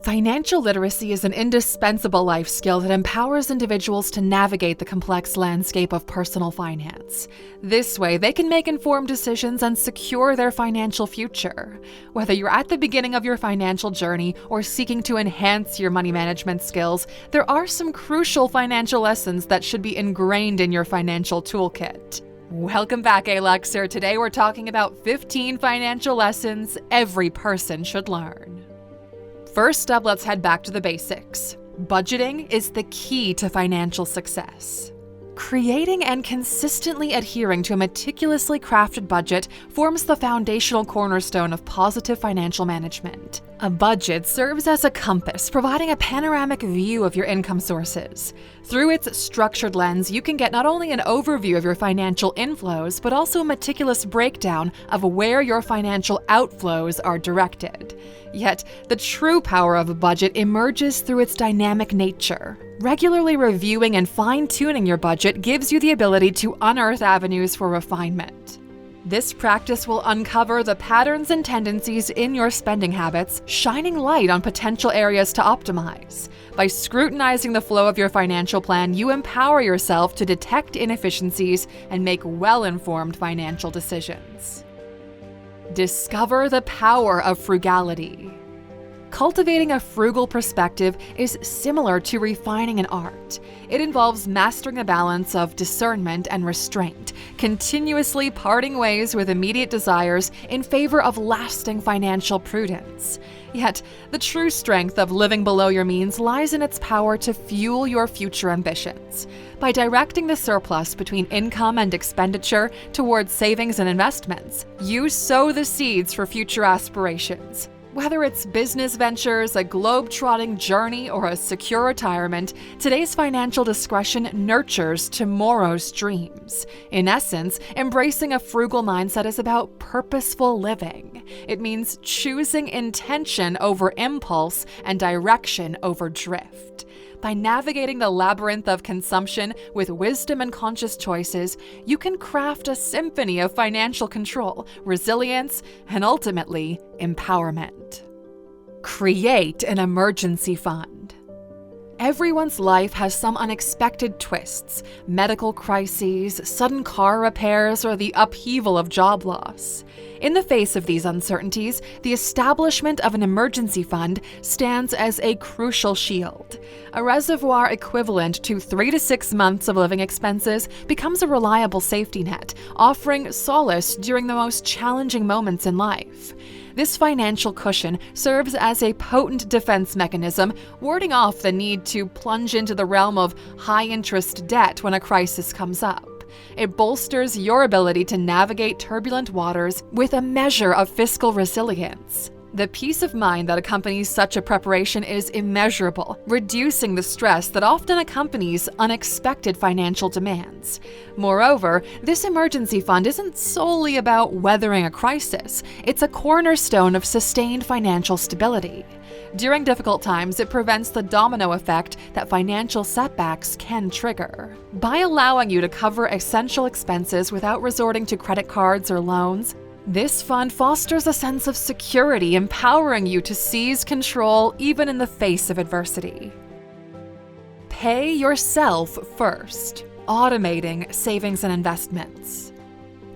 Financial literacy is an indispensable life skill that empowers individuals to navigate the complex landscape of personal finance. This way, they can make informed decisions and secure their financial future. Whether you're at the beginning of your financial journey or seeking to enhance your money management skills, there are some crucial financial lessons that should be ingrained in your financial toolkit. Welcome back, Aluxer. Today we're talking about 15 financial lessons every person should learn. First up, let's head back to the basics. Budgeting is the key to financial success. Creating and consistently adhering to a meticulously crafted budget forms the foundational cornerstone of positive financial management. A budget serves as a compass, providing a panoramic view of your income sources. Through its structured lens, you can get not only an overview of your financial inflows, but also a meticulous breakdown of where your financial outflows are directed. Yet, the true power of a budget emerges through its dynamic nature. Regularly reviewing and fine-tuning your budget gives you the ability to unearth avenues for refinement. This practice will uncover the patterns and tendencies in your spending habits, shining light on potential areas to optimize. By scrutinizing the flow of your financial plan, you empower yourself to detect inefficiencies and make well-informed financial decisions. Discover the power of frugality. Cultivating a frugal perspective is similar to refining an art. It involves mastering a balance of discernment and restraint, continuously parting ways with immediate desires in favor of lasting financial prudence. Yet, the true strength of living below your means lies in its power to fuel your future ambitions. By directing the surplus between income and expenditure towards savings and investments, you sow the seeds for future aspirations. Whether it's business ventures, a globe-trotting journey, or a secure retirement, today's financial discretion nurtures tomorrow's dreams. In essence, embracing a frugal mindset is about purposeful living. It means choosing intention over impulse and direction over drift. By navigating the labyrinth of consumption with wisdom and conscious choices, you can craft a symphony of financial control, resilience, and ultimately, empowerment. Create an emergency fund. Everyone's life has some unexpected twists: medical crises, sudden car repairs, or the upheaval of job loss. In the face of these uncertainties, the establishment of an emergency fund stands as a crucial shield. A reservoir equivalent to 3 to 6 months of living expenses becomes a reliable safety net, offering solace during the most challenging moments in life. This financial cushion serves as a potent defense mechanism, warding off the need to plunge into the realm of high-interest debt when a crisis comes up. It bolsters your ability to navigate turbulent waters with a measure of fiscal resilience. The peace of mind that accompanies such a preparation is immeasurable, reducing the stress that often accompanies unexpected financial demands. Moreover, this emergency fund isn't solely about weathering a crisis. It's a cornerstone of sustained financial stability. During difficult times, it prevents the domino effect that financial setbacks can trigger. By allowing you to cover essential expenses without resorting to credit cards or loans, this fund fosters a sense of security, empowering you to seize control even in the face of adversity. Pay yourself first. Automating savings and investments.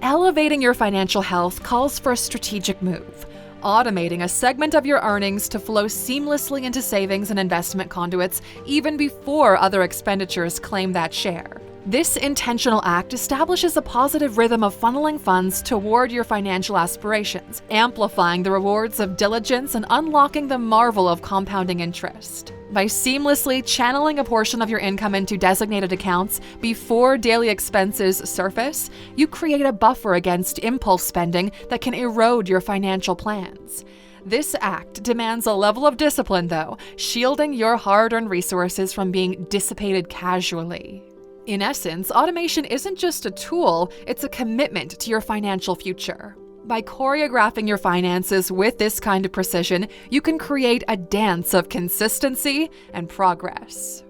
Elevating your financial health calls for a strategic move. Automating a segment of your earnings to flow seamlessly into savings and investment conduits even before other expenditures claim that share. This intentional act establishes a positive rhythm of funneling funds toward your financial aspirations, amplifying the rewards of diligence and unlocking the marvel of compounding interest. By seamlessly channeling a portion of your income into designated accounts before daily expenses surface, you create a buffer against impulse spending that can erode your financial plans. This act demands a level of discipline, though, shielding your hard-earned resources from being dissipated casually. In essence, automation isn't just a tool, it's a commitment to your financial future. By choreographing your finances with this kind of precision, you can create a dance of consistency and progress.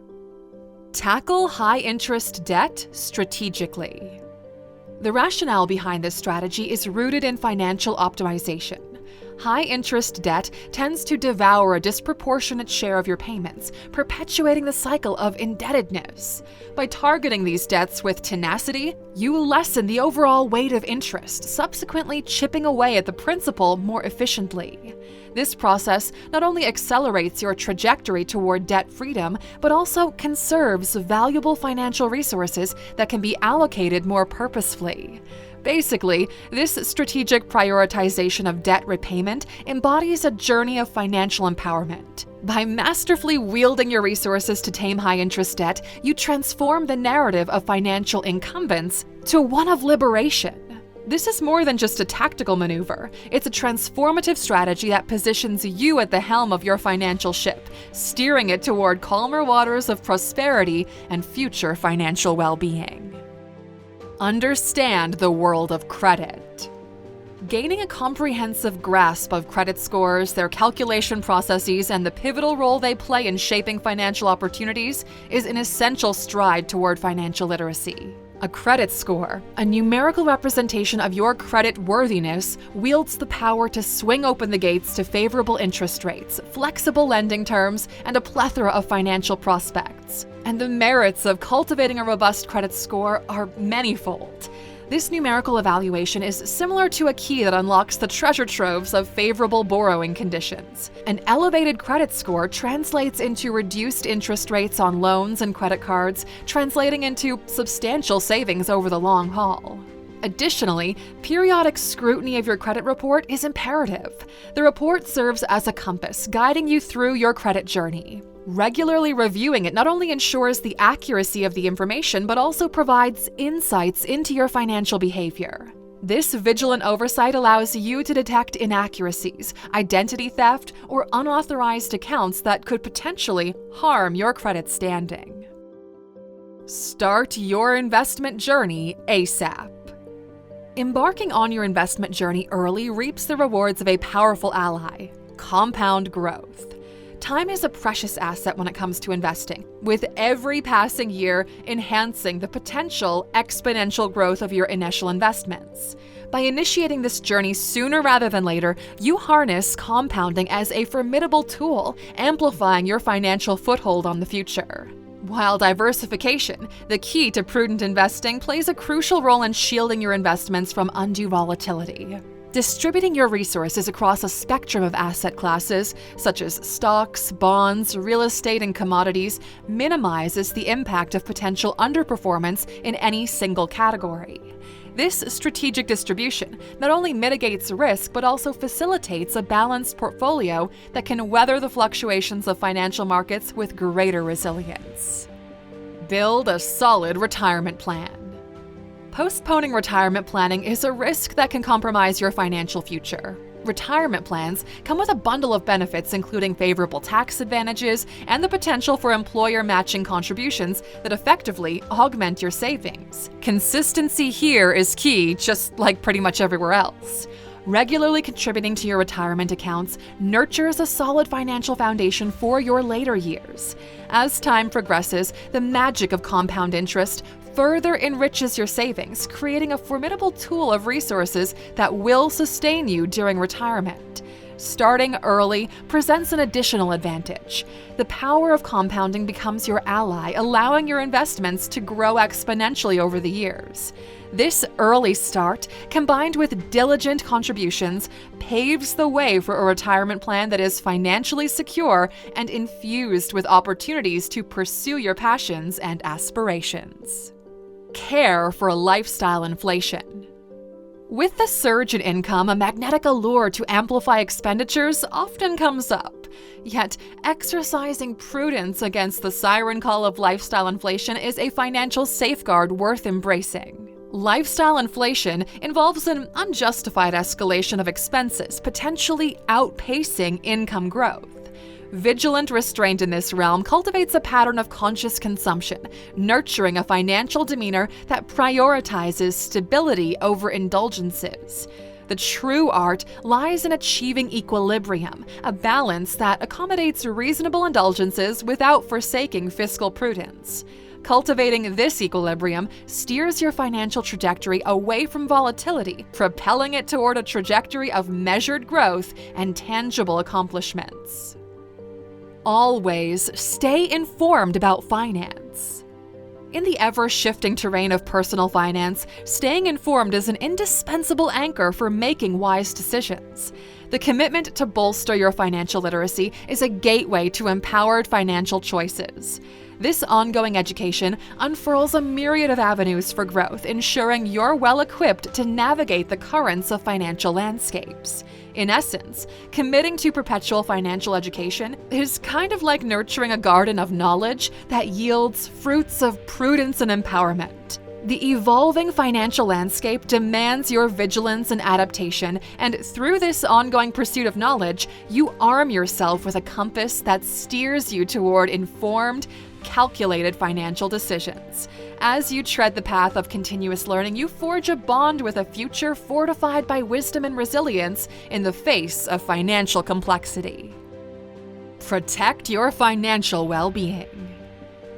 Tackle high-interest debt strategically. The rationale behind this strategy is rooted in financial optimization. High-interest debt tends to devour a disproportionate share of your payments, perpetuating the cycle of indebtedness. By targeting these debts with tenacity, you lessen the overall weight of interest, subsequently chipping away at the principal more efficiently. This process not only accelerates your trajectory toward debt freedom, but also conserves valuable financial resources that can be allocated more purposefully. Basically, this strategic prioritization of debt repayment embodies a journey of financial empowerment. By masterfully wielding your resources to tame high-interest debt, you transform the narrative of financial incumbents to one of liberation. This is more than just a tactical maneuver. It's a transformative strategy that positions you at the helm of your financial ship, steering it toward calmer waters of prosperity and future financial well-being. Understand the world of credit. Gaining a comprehensive grasp of credit scores, their calculation processes, and the pivotal role they play in shaping financial opportunities is an essential stride toward financial literacy. A credit score, a numerical representation of your credit worthiness, wields the power to swing open the gates to favorable interest rates, flexible lending terms, and a plethora of financial prospects. And the merits of cultivating a robust credit score are manifold. This numerical evaluation is similar to a key that unlocks the treasure troves of favorable borrowing conditions. An elevated credit score translates into reduced interest rates on loans and credit cards, translating into substantial savings over the long haul. Additionally, periodic scrutiny of your credit report is imperative. The report serves as a compass, guiding you through your credit journey. Regularly reviewing it not only ensures the accuracy of the information, but also provides insights into your financial behavior. This vigilant oversight allows you to detect inaccuracies, identity theft, or unauthorized accounts that could potentially harm your credit standing. Start your investment journey ASAP. Embarking on your investment journey early reaps the rewards of a powerful ally: compound growth. Time is a precious asset when it comes to investing, with every passing year enhancing the potential exponential growth of your initial investments. By initiating this journey sooner rather than later, you harness compounding as a formidable tool, amplifying your financial foothold on the future. While diversification, the key to prudent investing, plays a crucial role in shielding your investments from undue volatility. Distributing your resources across a spectrum of asset classes, such as stocks, bonds, real estate, and commodities, minimizes the impact of potential underperformance in any single category. This strategic distribution not only mitigates risk, but also facilitates a balanced portfolio that can weather the fluctuations of financial markets with greater resilience. Build a solid retirement plan. Postponing retirement planning is a risk that can compromise your financial future. Retirement plans come with a bundle of benefits, including favorable tax advantages and the potential for employer matching contributions that effectively augment your savings. Consistency here is key, just like pretty much everywhere else. Regularly contributing to your retirement accounts nurtures a solid financial foundation for your later years. As time progresses, the magic of compound interest further enriches your savings, creating a formidable tool of resources that will sustain you during retirement. Starting early presents an additional advantage. The power of compounding becomes your ally, allowing your investments to grow exponentially over the years. This early start, combined with diligent contributions, paves the way for a retirement plan that is financially secure and infused with opportunities to pursue your passions and aspirations. Care for lifestyle inflation. With the surge in income, a magnetic allure to amplify expenditures often comes up. Yet, exercising prudence against the siren call of lifestyle inflation is a financial safeguard worth embracing. Lifestyle inflation involves an unjustified escalation of expenses, potentially outpacing income growth. Vigilant restraint in this realm cultivates a pattern of conscious consumption, nurturing a financial demeanor that prioritizes stability over indulgences. The true art lies in achieving equilibrium, a balance that accommodates reasonable indulgences without forsaking fiscal prudence. Cultivating this equilibrium steers your financial trajectory away from volatility, propelling it toward a trajectory of measured growth and tangible accomplishments. Always stay informed about finance. In the ever-shifting terrain of personal finance, staying informed is an indispensable anchor for making wise decisions. The commitment to bolster your financial literacy is a gateway to empowered financial choices. This ongoing education unfurls a myriad of avenues for growth, ensuring you're well-equipped to navigate the currents of financial landscapes. In essence, committing to perpetual financial education is kind of like nurturing a garden of knowledge that yields fruits of prudence and empowerment. The evolving financial landscape demands your vigilance and adaptation, and through this ongoing pursuit of knowledge, you arm yourself with a compass that steers you toward informed, calculated financial decisions. As you tread the path of continuous learning, you forge a bond with a future fortified by wisdom and resilience in the face of financial complexity. Protect your financial well-being.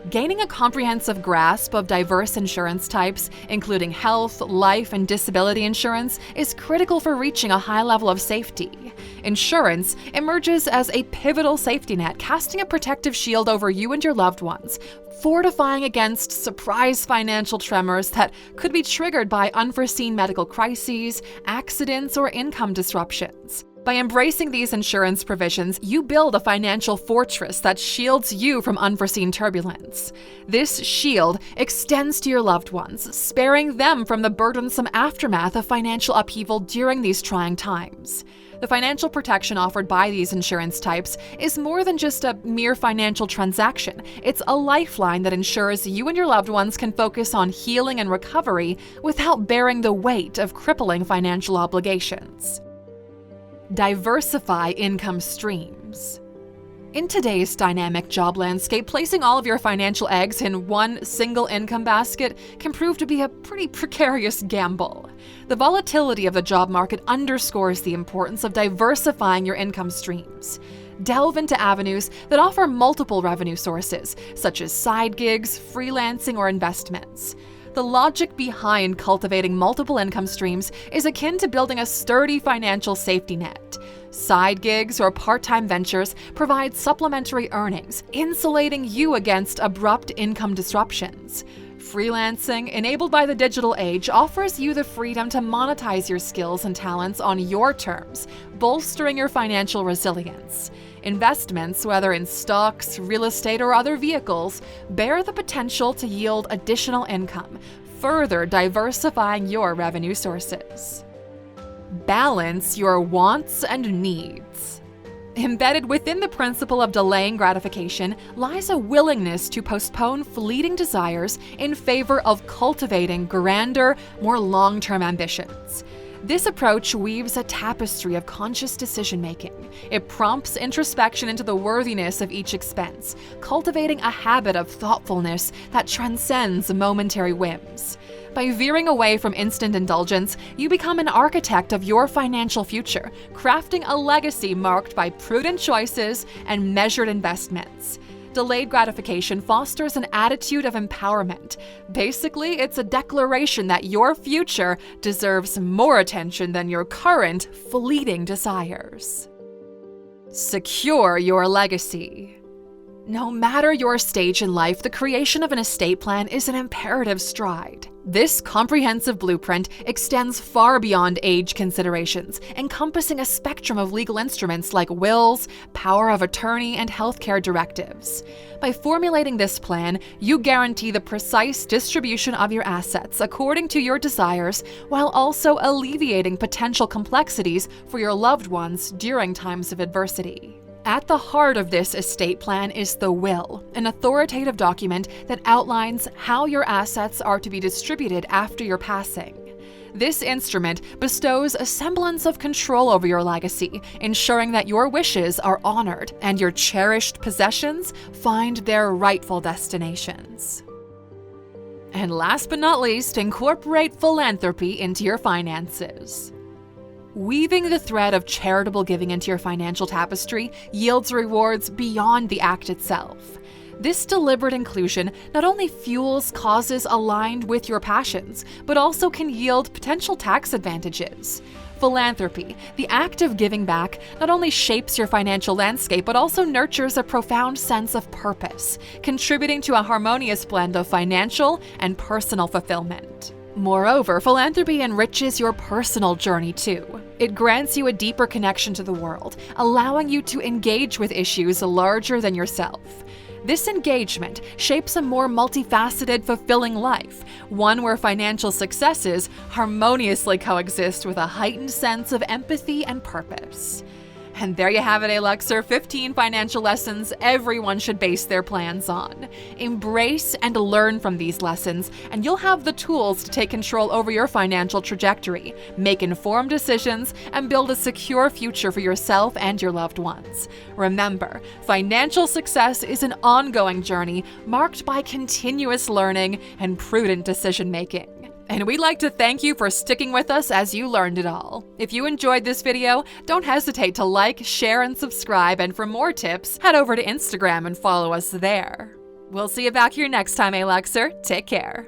Gaining a comprehensive grasp of diverse insurance types, including health, life, and disability insurance, is critical for reaching a high level of safety. Insurance emerges as a pivotal safety net, casting a protective shield over you and your loved ones, fortifying against surprise financial tremors that could be triggered by unforeseen medical crises, accidents, or income disruptions. By embracing these insurance provisions, you build a financial fortress that shields you from unforeseen turbulence. This shield extends to your loved ones, sparing them from the burdensome aftermath of financial upheaval during these trying times. The financial protection offered by these insurance types is more than just a mere financial transaction. It's a lifeline that ensures you and your loved ones can focus on healing and recovery without bearing the weight of crippling financial obligations. Diversify income streams. In today's dynamic job landscape, placing all of your financial eggs in one single income basket can prove to be a pretty precarious gamble. The volatility of the job market underscores the importance of diversifying your income streams. Delve into avenues that offer multiple revenue sources, such as side gigs, freelancing, or investments. The logic behind cultivating multiple income streams is akin to building a sturdy financial safety net. Side gigs or part-time ventures provide supplementary earnings, insulating you against abrupt income disruptions. Freelancing, enabled by the digital age, offers you the freedom to monetize your skills and talents on your terms, bolstering your financial resilience. Investments, whether in stocks, real estate, or other vehicles, bear the potential to yield additional income, further diversifying your revenue sources. Balance your wants and needs. Embedded within the principle of delaying gratification lies a willingness to postpone fleeting desires in favor of cultivating grander, more long-term ambitions. This approach weaves a tapestry of conscious decision-making. It prompts introspection into the worthiness of each expense, cultivating a habit of thoughtfulness that transcends momentary whims. By veering away from instant indulgence, you become an architect of your financial future, crafting a legacy marked by prudent choices and measured investments. Delayed gratification fosters an attitude of empowerment. Basically, it's a declaration that your future deserves more attention than your current fleeting desires. Secure your legacy. No matter your stage in life, the creation of an estate plan is an imperative stride. This comprehensive blueprint extends far beyond age considerations, encompassing a spectrum of legal instruments like wills, power of attorney, and healthcare directives. By formulating this plan, you guarantee the precise distribution of your assets according to your desires, while also alleviating potential complexities for your loved ones during times of adversity. At the heart of this estate plan is the will, an authoritative document that outlines how your assets are to be distributed after your passing. This instrument bestows a semblance of control over your legacy, ensuring that your wishes are honored and your cherished possessions find their rightful destinations. And last but not least, incorporate philanthropy into your finances. Weaving the thread of charitable giving into your financial tapestry yields rewards beyond the act itself. This deliberate inclusion not only fuels causes aligned with your passions, but also can yield potential tax advantages. Philanthropy, the act of giving back, not only shapes your financial landscape, but also nurtures a profound sense of purpose, contributing to a harmonious blend of financial and personal fulfillment. Moreover, philanthropy enriches your personal journey too. It grants you a deeper connection to the world, allowing you to engage with issues larger than yourself. This engagement shapes a more multifaceted, fulfilling life, one where financial successes harmoniously coexist with a heightened sense of empathy and purpose. And there you have it, Aluxer, 15 financial lessons everyone should base their plans on. Embrace and learn from these lessons, and you'll have the tools to take control over your financial trajectory, make informed decisions, and build a secure future for yourself and your loved ones. Remember, financial success is an ongoing journey marked by continuous learning and prudent decision-making. And we'd like to thank you for sticking with us as you learned it all. If you enjoyed this video, don't hesitate to like, share, and subscribe. And for more tips, head over to Instagram and follow us there. We'll see you back here next time, Aluxer. Take care.